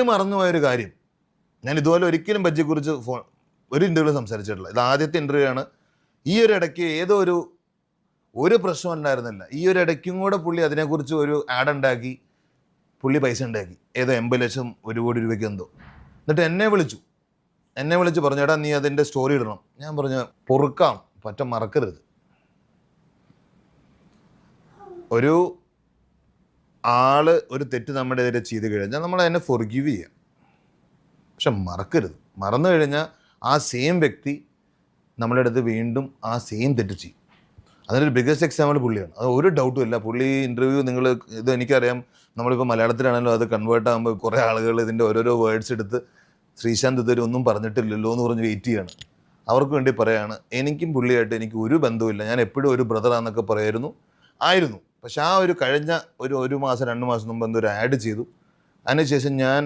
മറന്നുപോയൊരു കാര്യം, ഞാൻ ഇതുപോലെ ഒരിക്കലും ബജ്ജിയെക്കുറിച്ച് ഒരു ഇൻ്റർവ്യൂവിൽ സംസാരിച്ചിട്ടില്ല. ഇത് ആദ്യത്തെ ഇൻ്റർവ്യൂ ആണ്. ഈ ഒരു ഇടയ്ക്ക് ഏതോ ഒരു പ്രശ്നം ഉണ്ടായിരുന്നില്ല. ഈ ഒരു ഇടയ്ക്കും കൂടെ പുള്ളി അതിനെക്കുറിച്ച് ഒരു ആഡ് ഉണ്ടാക്കി, പുള്ളി പൈസ ഉണ്ടാക്കി. ഏതോ 80 ലക്ഷം 1 കോടി രൂപയ്ക്ക് എന്തോ. എന്നിട്ട് എന്നെ വിളിച്ച് പറഞ്ഞു, എടാ നീ അതിൻ്റെ സ്റ്റോറി ഇടണം. ഞാൻ പറഞ്ഞു പൊറുക്കാം, മറക്കരുത്. ഒരു ആള് ഒരു തെറ്റ് നമ്മുടെ എതിരെ ചെയ്ത് കഴിഞ്ഞാൽ നമ്മൾ അതിനെ ഫൊർഗീവ് ചെയ്യാം, പക്ഷെ മറക്കരുത്. മറന്നു കഴിഞ്ഞാൽ ആ സെയിം വ്യക്തി നമ്മുടെ അടുത്ത് വീണ്ടും ആ സെയിം തെറ്റ് ചെയ്യും. അതിനൊരു ബിഗസ്റ്റ് എക്സാമ്പിൾ പുള്ളിയാണ്. അത് ഒരു ഡൗട്ടും ഇല്ല. പുള്ളി ഇൻ്റർവ്യൂ ഇത് എനിക്കറിയാം, നമ്മളിപ്പോൾ മലയാളത്തിലാണല്ലോ അത് കൺവേർട്ട് ആകുമ്പോൾ കുറേ ആളുകൾ ഇതിൻ്റെ ഓരോരോ വേർഡ്സ് എടുത്ത് ശ്രീശാന്ത് ഇതുവരെ ഒന്നും പറഞ്ഞിട്ടില്ലല്ലോ എന്ന് പറഞ്ഞ് വെയിറ്റ് ചെയ്യാണ്. അവർക്ക് വേണ്ടി പറയാണ്, എനിക്കും പുള്ളിയായിട്ട് എനിക്ക് ഒരു ബന്ധവുമില്ല, ഞാൻ എപ്പോഴും ഒരു ബ്രദറാന്നൊക്കെ ആയിരുന്നു. പക്ഷെ ആ ഒരു കഴിഞ്ഞ ഒരു മാസം 2 മാസം മുമ്പ് എന്തൊരു ആഡ് ചെയ്തു. അതിനുശേഷം ഞാൻ